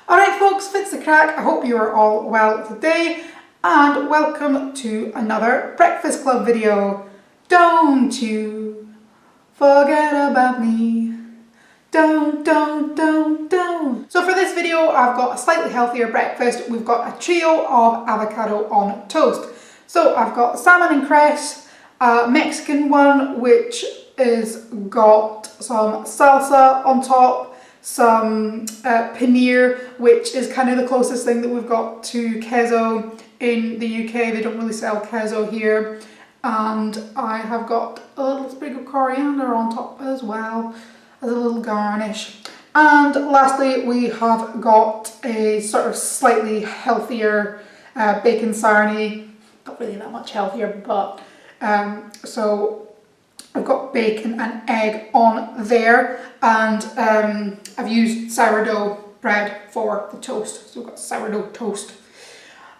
Alright folks, Fitz the Crack, I hope you are all well today and welcome to another Breakfast Club video. Don't you forget about me. Don't. So for this video I've got a slightly healthier breakfast. We've got a trio of avocado on toast. So I've got salmon and cress, a Mexican one which is got some salsa on top, some paneer, which is kind of the closest thing that we've got to queso in the UK. They don't really sell queso here. And I have got a little sprig of coriander on top as well as a little garnish. And lastly, we have got a sort of slightly healthier bacon sarnie. Not really that much healthier, but so I've got bacon and egg on there, and I've used sourdough bread for the toast, so we've got sourdough toast.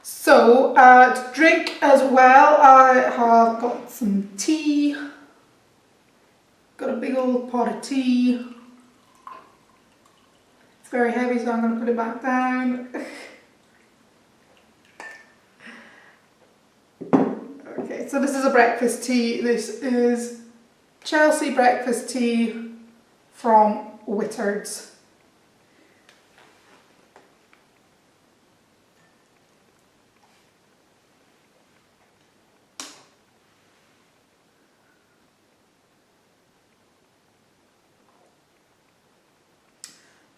So to drink as well, I have got some tea, got a big old pot of tea. It's very heavy, so I'm going to put it back down. Okay, so this is a breakfast tea. This is Chelsea breakfast tea from Whittard's.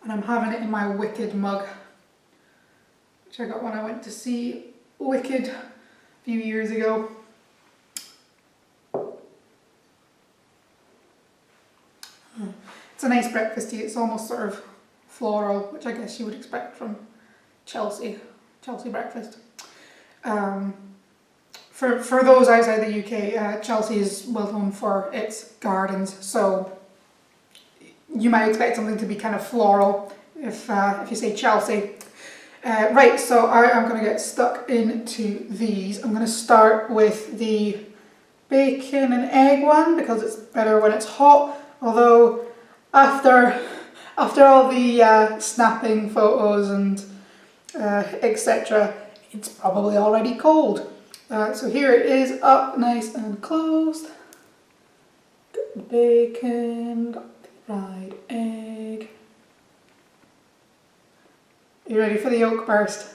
And I'm having it in my Wicked mug, which I got when I went to see Wicked a few years ago. It's a nice breakfast tea. It's almost sort of floral, which I guess you would expect from Chelsea breakfast. For those outside the UK, Chelsea is well known for its gardens, so you might expect something to be kind of floral if you say Chelsea. Right, so I am going to get stuck into these. I'm going to start with the bacon and egg one because it's better when it's hot, although after all the snapping photos and etc., it's probably already cold. So here it is, up nice and closed. Got the bacon, got the fried egg. Are you ready for the yolk burst?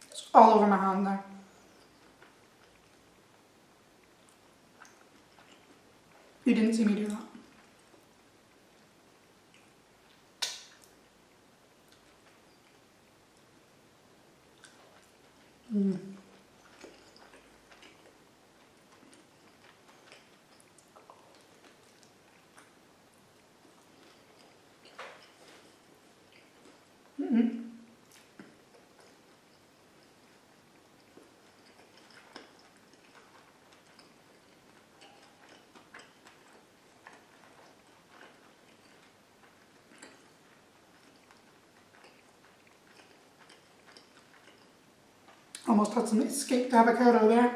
It's all over my hand there. You didn't see me do that. Almost had some escaped avocado there.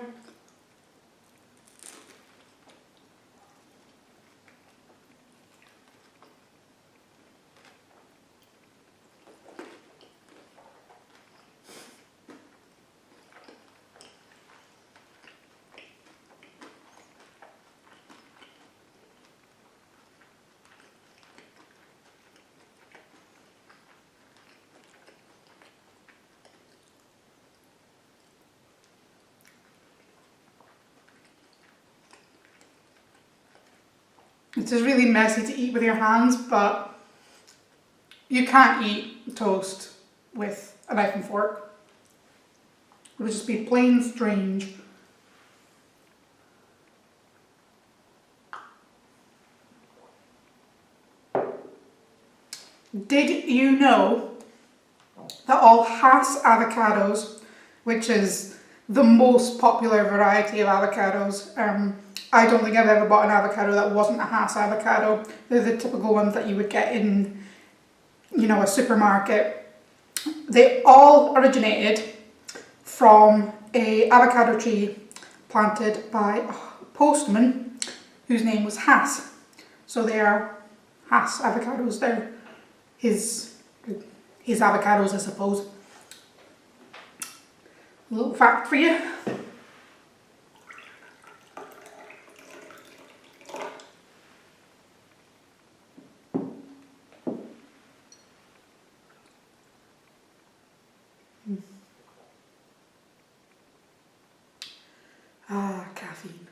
It is really messy to eat with your hands, but you can't eat toast with a knife and fork. It would just be plain strange. Did you know that all Hass avocados, which is the most popular variety of avocados, I don't think I've ever bought an avocado that wasn't a Hass avocado. They're the typical ones that you would get in, you know, a supermarket. They all originated from a avocado tree planted by a postman whose name was Hass. So they are Hass avocados. They're his avocados, I suppose. A little fact for you. Ah, caffeine.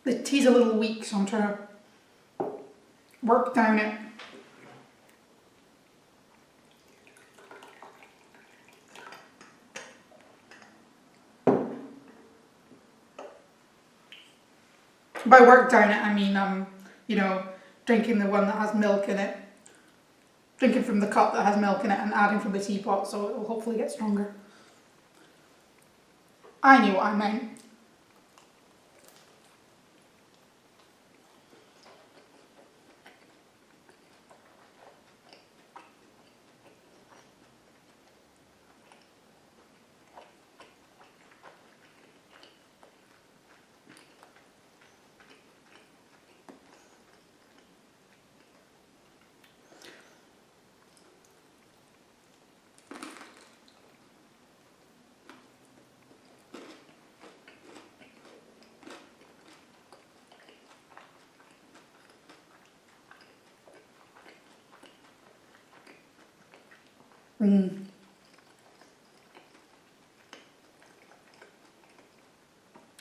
The tea's a little weak, so I'm trying to work down it. By work down it, I mean, you know, drinking the one that has milk in it. Drinking from the cup that has milk in it and adding from the teapot, so it will hopefully get stronger. I knew what I meant.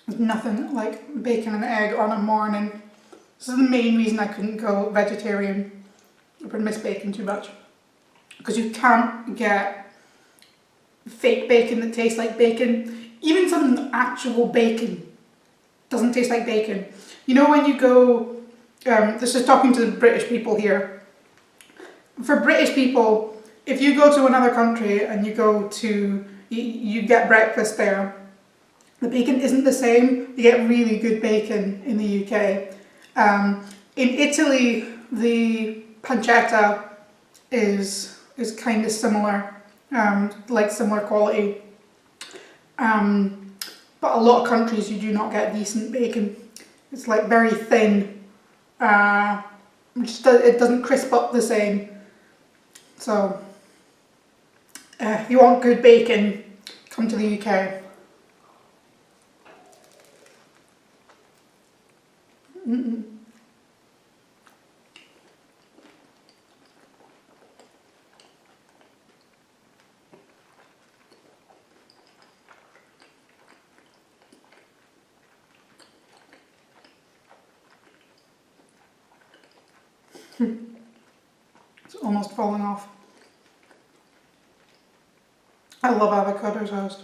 There's nothing like bacon and egg on a morning. This is the main reason I couldn't go vegetarian. I would miss bacon too much. Because you can't get fake bacon that tastes like bacon. Even some actual bacon doesn't taste like bacon. You know when you go, this is talking to the British people here. For British people, if you go to another country and you go to, you get breakfast there, the bacon isn't the same. You get really good bacon in the UK. In Italy, the pancetta is kind of similar, like similar quality. But a lot of countries you do not get decent bacon. It's like very thin. It doesn't crisp up the same. So, if you want good bacon, come to the UK. It's almost falling off. I love avocado toast.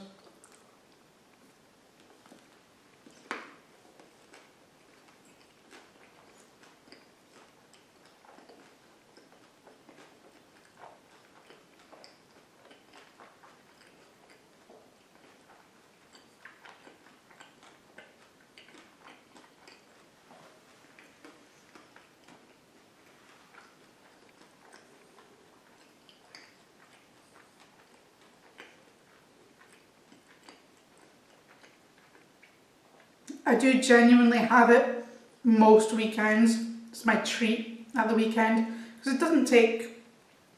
I do genuinely have it most weekends. It's my treat at the weekend because it doesn't take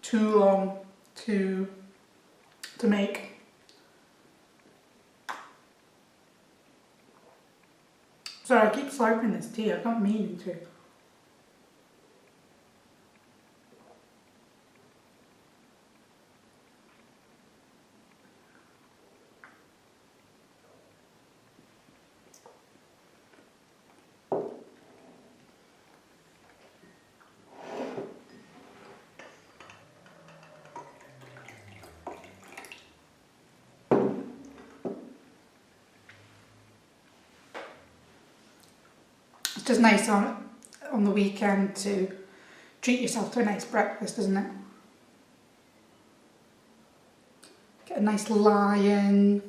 too long to make. Sorry, I keep slurping this tea. I don't mean to. just nice on the weekend to treat yourself to a nice breakfast, isn't it? Get a nice lie-in.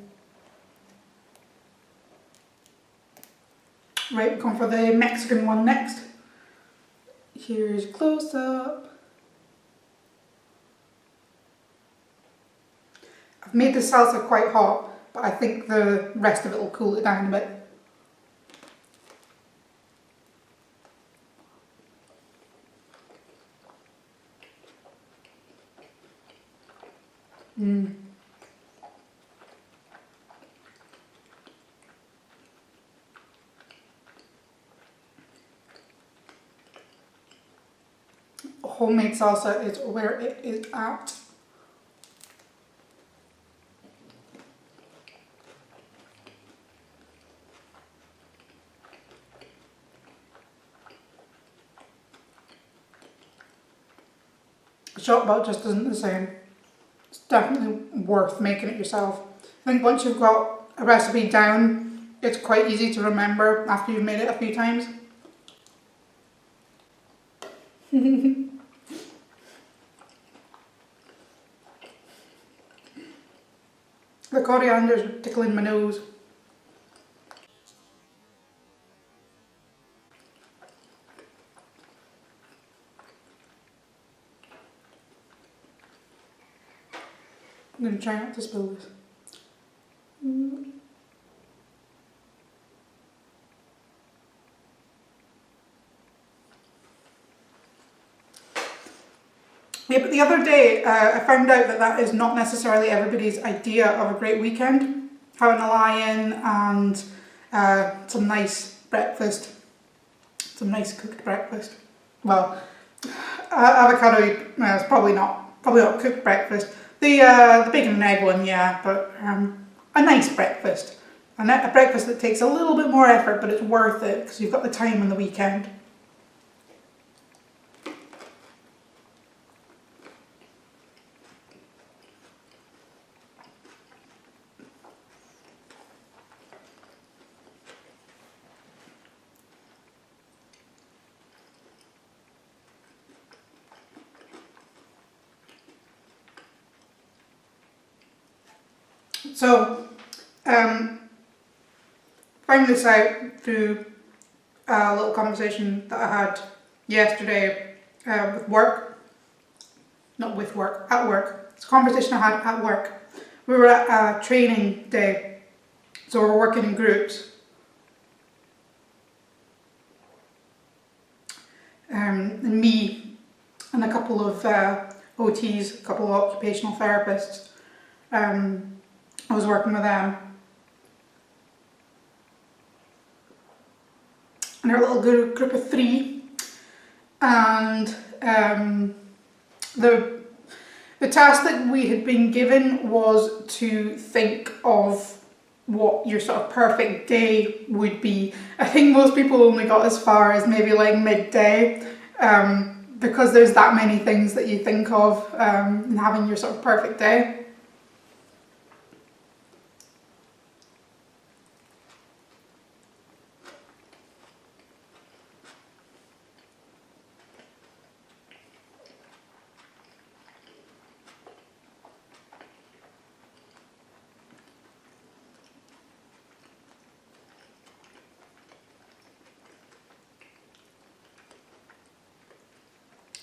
Right, we're going for the Mexican one next. Here's close up. I've made the salsa quite hot, but I think the rest of it will cool it down a bit. Homemade salsa is where it is at. Shop bought just isn't the same. It's definitely worth making it yourself. I think once you've got a recipe down, it's quite easy to remember after you've made it a few times. The coriander's tickling my nose. I'm going to try not to spill this. Yeah, but the other day I found out that is not necessarily everybody's idea of a great weekend. Having a lie-in and some nice breakfast, some nice cooked breakfast. Well, avocado is probably not cooked breakfast. The bacon and egg one, yeah, but a nice breakfast. A breakfast that takes a little bit more effort, but it's worth it because you've got the time on the weekend. So, found this out through a little conversation that I had yesterday with work. Not with work, at work. It's a conversation I had at work. We were at a training day, so we're working in groups. And me and a couple of OTs, a couple of occupational therapists, I was working with them. And our little group of 3, and the task that we had been given was to think of what your sort of perfect day would be. I think most people only got as far as maybe like midday, because there's that many things that you think of in having your sort of perfect day.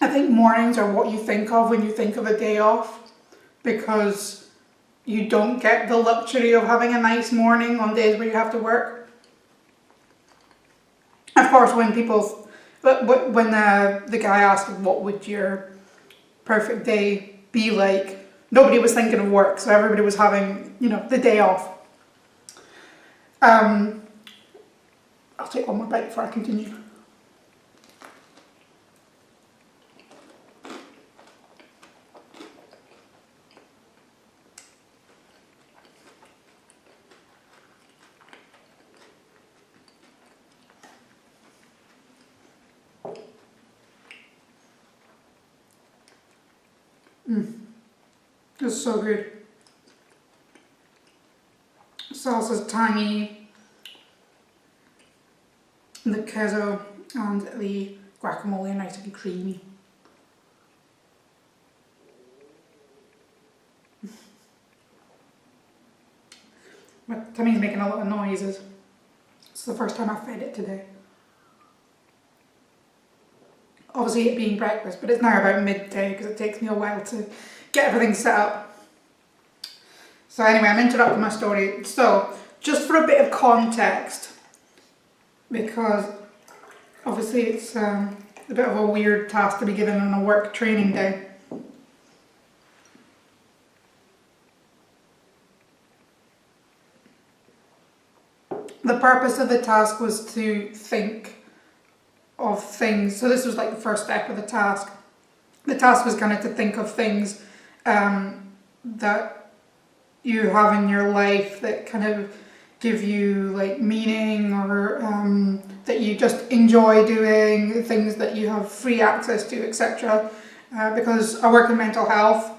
I think mornings are what you think of when you think of a day off, because you don't get the luxury of having a nice morning on days where you have to work. Of course, when the guy asked what would your perfect day be like, nobody was thinking of work, so everybody was having, the day off. I'll take one more bite before I continue. It's so good. Salsa's tangy. The queso and the guacamole are nice and creamy. My tummy's making a lot of noises. It's the first time I've fed it today. Obviously it being breakfast, but it's now about midday because it takes me a while to get everything set up. So anyway, I'm interrupting my story. So, just for a bit of context, because obviously it's a bit of a weird task to be given on a work training day. The purpose of the task was to think of things. So this was like the first step of the task. The task was kind of to think of things that you have in your life that kind of give you like meaning, or that you just enjoy doing, things that you have free access to, etc. Because I work in mental health,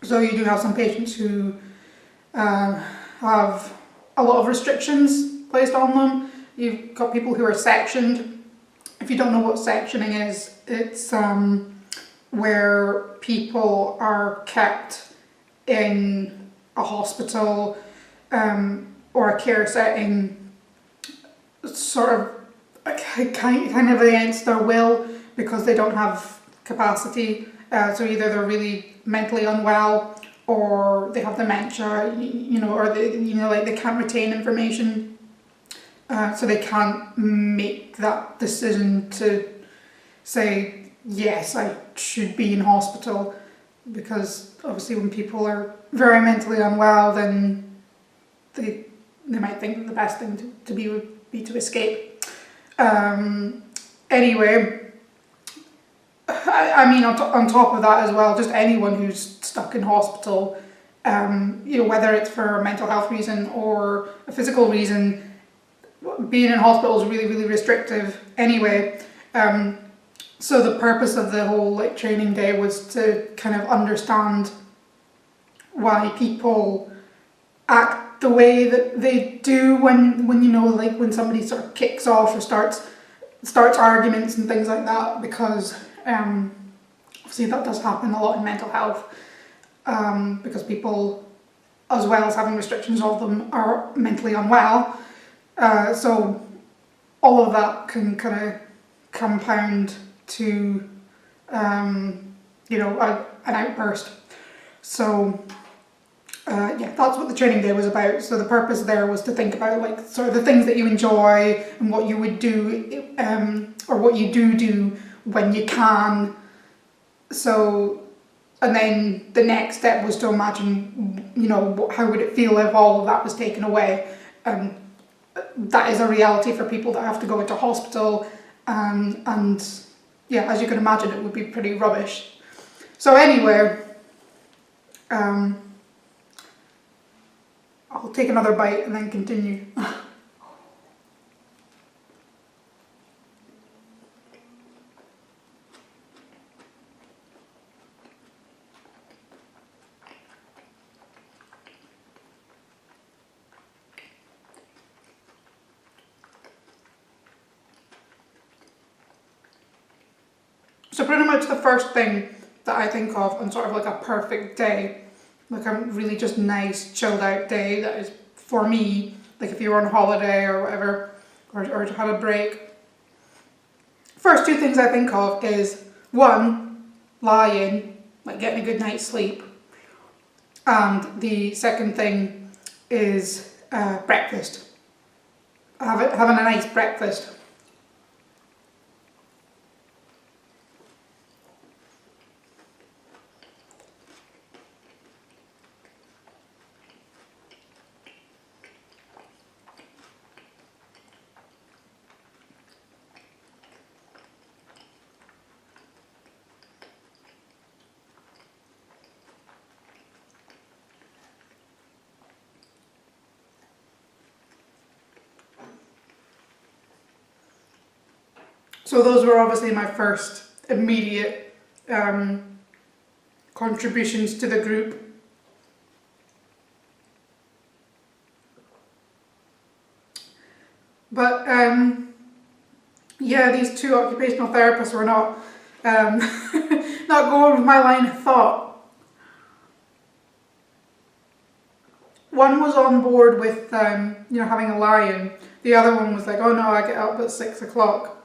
so you do have some patients who have a lot of restrictions placed on them. You've got people who are sectioned. If you don't know what sectioning is, it's where people are kept in a hospital or a care setting, sort of kind of against their will because they don't have capacity. So either they're really mentally unwell, or they have dementia, or they can't retain information. So they can't make that decision to say, yes, I should be in hospital, because obviously when people are very mentally unwell, then they might think that the best thing to be would be to escape. Anyway, I mean, on top of that as well, just anyone who's stuck in hospital, whether it's for a mental health reason or a physical reason, being in hospital is really, really restrictive anyway. So the purpose of the whole training day was to kind of understand why people act the way that they do when when somebody sort of kicks off or starts arguments and things like that, because obviously that does happen a lot in mental health, because people, as well as having restrictions of them, are mentally unwell. So all of that can kind of compound to an outburst. So that's what the training day was about. So the purpose there was to think about sort of the things that you enjoy and what you would do, or what you do when you can. So, and then the next step was to imagine, how would it feel if all of that was taken away? That is a reality for people that have to go into hospital, and yeah, as you can imagine, it would be pretty rubbish. So anyway, I'll take another bite and then continue. So pretty much the first thing that I think of on sort of like a perfect day, like a really just nice chilled out day that is for me, like if you were on holiday or whatever, or had a break. First two things I think of is, one, lying, like getting a good night's sleep. And the second thing is breakfast. Having a nice breakfast. So those were obviously my first immediate contributions to the group. But yeah, these two occupational therapists were not not going with my line of thought. One was on board with having a lie-in. The other one was like, oh no, I get up at 6 o'clock,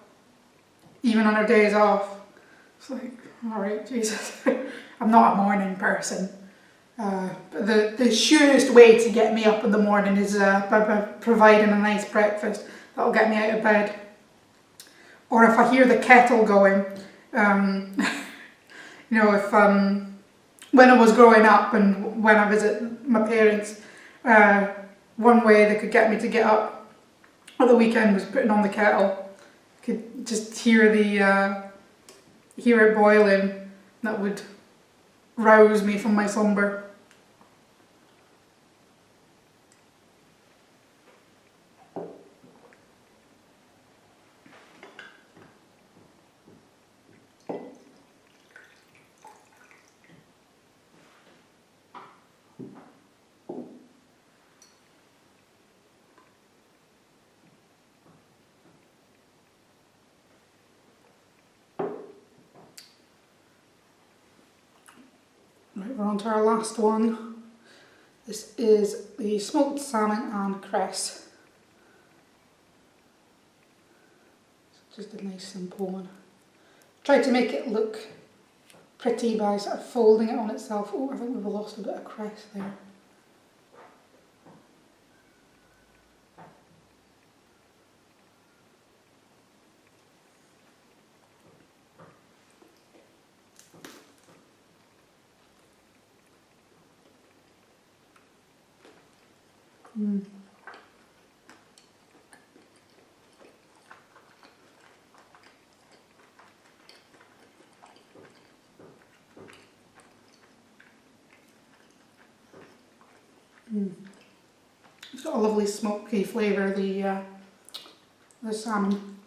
even on her days off. It's like, all right, Jesus, I'm not a morning person. The surest way to get me up in the morning is by providing a nice breakfast that'll get me out of bed. Or if I hear the kettle going, if when I was growing up and when I visit my parents, one way they could get me to get up at the weekend was putting on the kettle. I could just hear it boiling. That would rouse me from my slumber. Right, we're on to our last one. This is the smoked salmon and cress. Just a nice simple one. Try to make it look pretty by sort of folding it on itself. Oh, I think we've lost a bit of cress there. It's got a lovely smoky flavour, the salmon.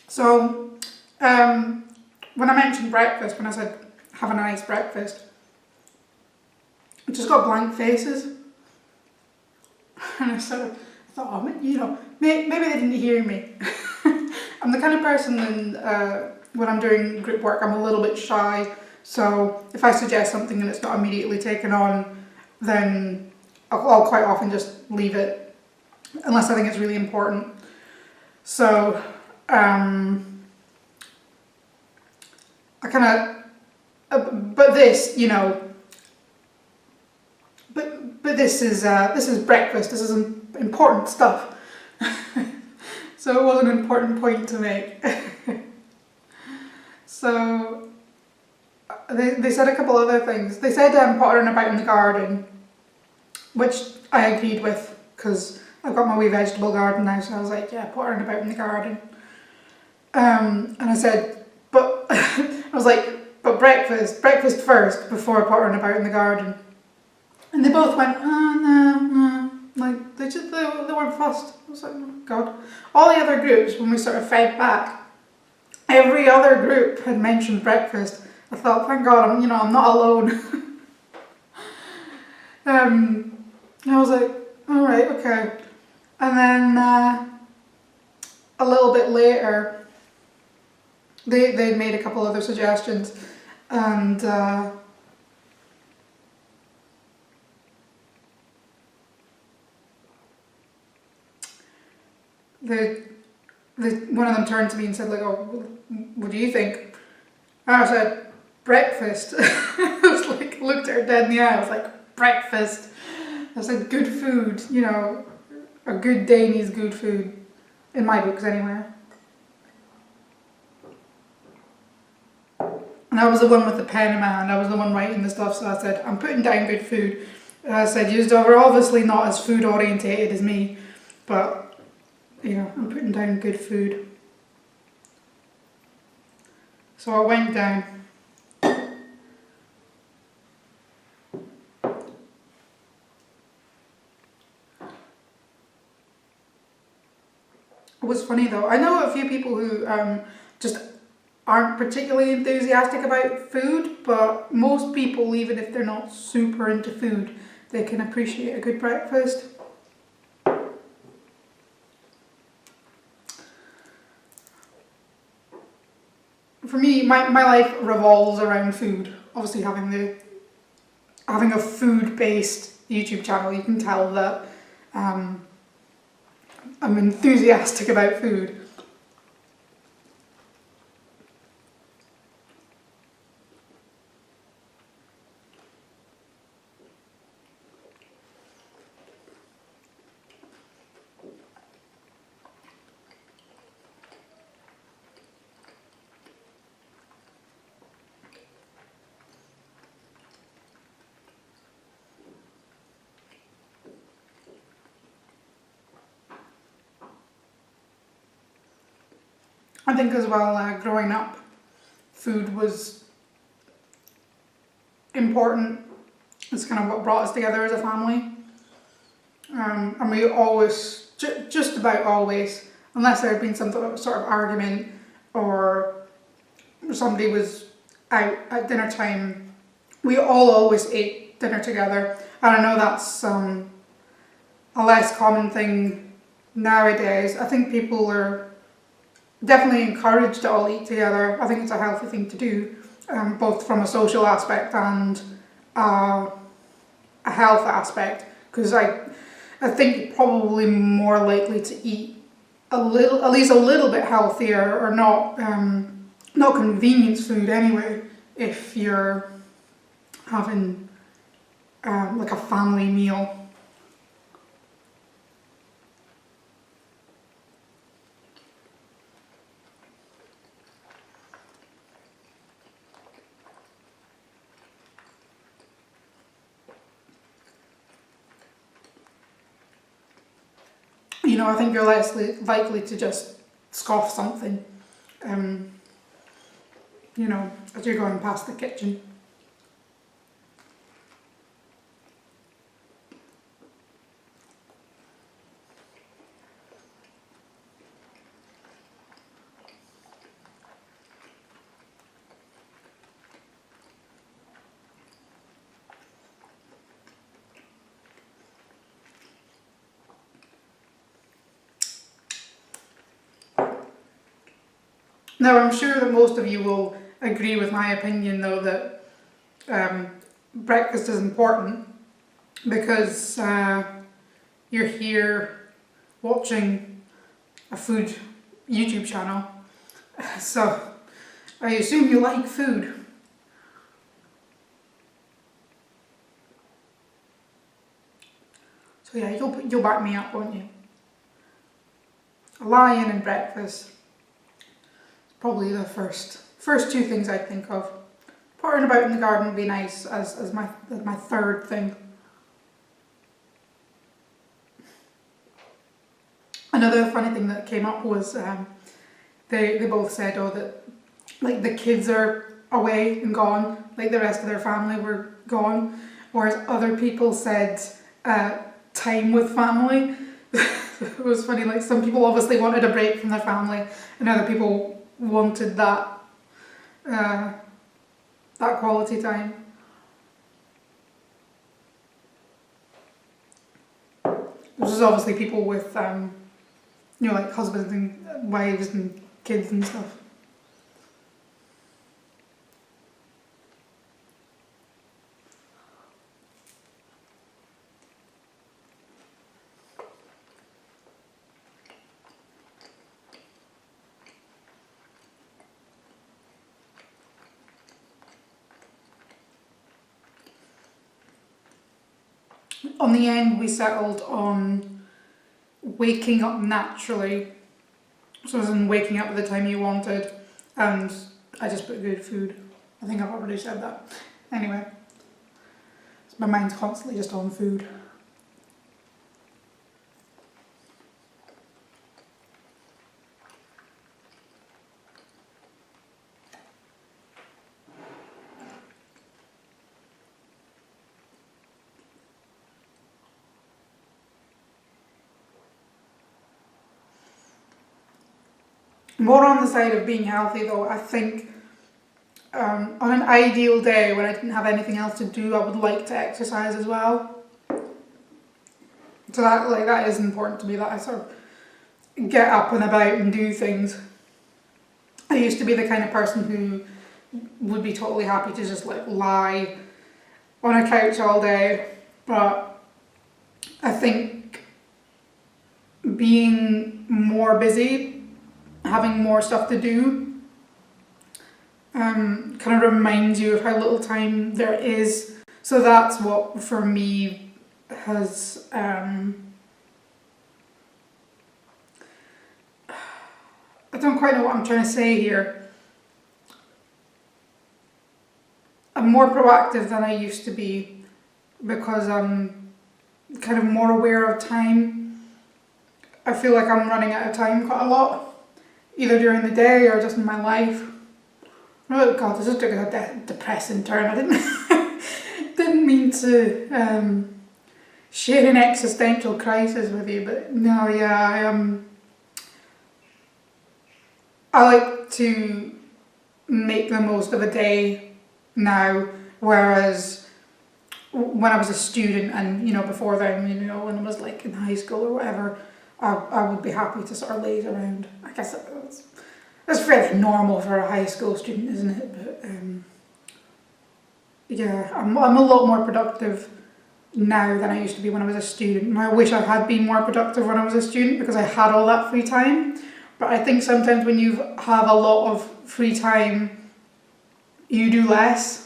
So, when I mentioned breakfast, when I said have a nice breakfast, I just got blank faces. And I thought, oh, maybe they didn't hear me. I'm the kind of person when I'm doing group work, I'm a little bit shy. So if I suggest something and it's not immediately taken on, then I'll quite often just leave it, unless I think it's really important. So I kind of, but this, but this is breakfast. This is important stuff. So it was an important point to make. So they said a couple other things. They said pottering about in the garden, which I agreed with because I've got my wee vegetable garden now. So I was like, yeah, pottering about in the garden. And I said, but I was like, but breakfast first before pottering about in the garden. And they both went, no. Like, they weren't fussed. I was like, oh God. All the other groups, when we sort of fed back, every other group had mentioned breakfast. I thought, thank God, I'm not alone. I was like, all right, okay. And then a little bit later, they made a couple other suggestions, and one of them turned to me and said, like, oh, what do you think? And I said, breakfast. I was like, looked at her dead in the eye. I was like, breakfast. I said, good food, a good day needs good food. In my books, anyway. And I was the one with the pen in my hand. I was the one writing the stuff, so I said, I'm putting down good food. And I said, you are obviously not as food orientated as me, but I'm putting down good food. So I went down. It was funny though. I know a few people who just aren't particularly enthusiastic about food, but most people, even if they're not super into food, they can appreciate a good breakfast. For me, my life revolves around food. Obviously, having a food-based YouTube channel, you can tell that I'm enthusiastic about food. I think as well, growing up, food was important. It's kind of what brought us together as a family. And we always, just about always, unless there had been some sort of argument or somebody was out at dinner time, we all always ate dinner together. And I know that's a less common thing nowadays. I think people are definitely encouraged to all eat together. I think it's a healthy thing to do, both from a social aspect and a health aspect, because I think you're probably more likely to eat at least a little bit healthier, or not convenience food anyway, if you're having like a family meal. You know, I think you're less likely to just scoff something, you know, as you're going past the kitchen. Now, I'm sure that most of you will agree with my opinion, though, that breakfast is important, because you're here watching a food YouTube channel, so I assume you like food. So yeah, you'll back me up, won't you? A lion and breakfast. Probably the first two things I think of. Pottering about in the garden would be nice as my third thing. Another funny thing that came up was they both said, oh, that like the kids are away and gone, like the rest of their family were gone, whereas other people said time with family. It was funny, like some people obviously wanted a break from their family, and other people wanted that quality time. This is obviously people with you know, like husbands and wives and kids and stuff. On the end, we settled on waking up naturally, so as in waking up at the time you wanted, and I just put good food. I think I've already said that. Anyway, my mind's constantly just on food. More on the side of being healthy though. I think on an ideal day when I didn't have anything else to do, I would like to exercise as well. So that is important to me, that I sort of get up and about and do things. I used to be the kind of person who would be totally happy to just like lie on a couch all day, but I think being more busy, having more stuff to do, kind of reminds you of how little time there is. So that's what for me has I don't quite know what I'm trying to say here. I'm more proactive than I used to be because I'm kind of more aware of time. I feel like I'm running out of time quite a lot, either during the day or just in my life. Oh god, this just took a depressing turn. I didn't mean to share an existential crisis with you, but no, yeah, I like to make the most of a day now, whereas when I was a student and, you know, before then, you know, when I was like in high school or whatever, I would be happy to sort of laze around. I guess that's fairly normal for a high school student, isn't it? But yeah, I'm a lot more productive now than I used to be when I was a student. And I wish I had been more productive when I was a student because I had all that free time. But I think sometimes when you have a lot of free time, you do less.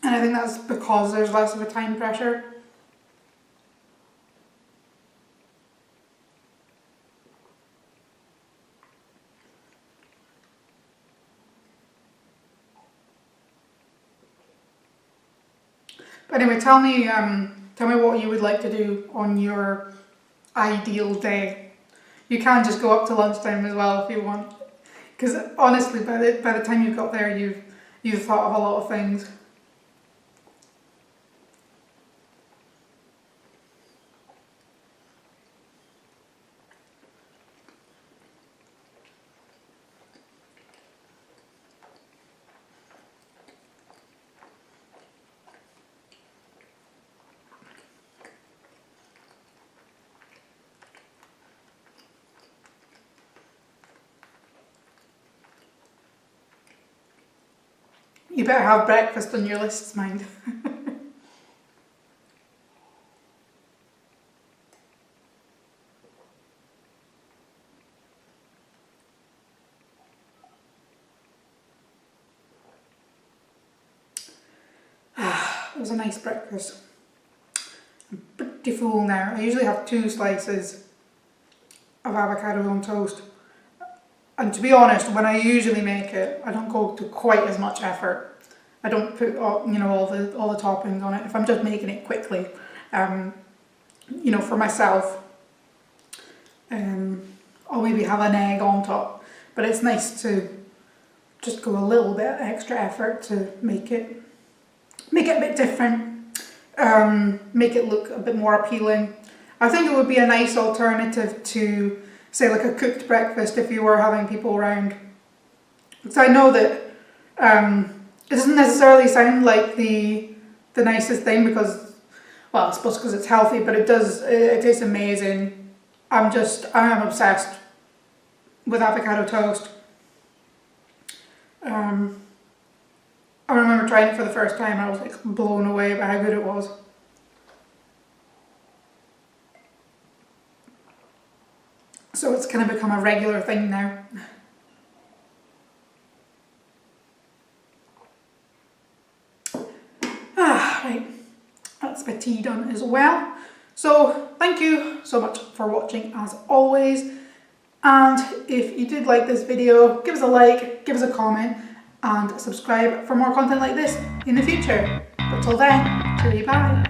And I think that's because there's less of a time pressure. But anyway, tell me what you would like to do on your ideal day. You can just go up to lunchtime as well if you want, because honestly, by the time you've got there, you've thought of a lot of things. You better have breakfast on your lists, mind. It was a nice breakfast. I'm pretty full now. I usually have 2 slices of avocado on toast. And to be honest, when I usually make it, I don't go to quite as much effort. I don't put all the toppings on it. If I'm just making it quickly, you know, for myself, I'll maybe have an egg on top. But it's nice to just go a little bit extra effort to make it a bit different, make it look a bit more appealing. I think it would be a nice alternative to, say, like a cooked breakfast if you were having people around. Because I know that it doesn't necessarily sound like the nicest thing because, well, I suppose because it's healthy, but it tastes amazing. I am obsessed with avocado toast. I remember trying it for the first time and I was like blown away by how good it was. So it's kind of become a regular thing now. Right, that's my tea done as well. So thank you so much for watching as always. And if you did like this video, give us a like, give us a comment, and subscribe for more content like this in the future. But till then, cheerio, bye.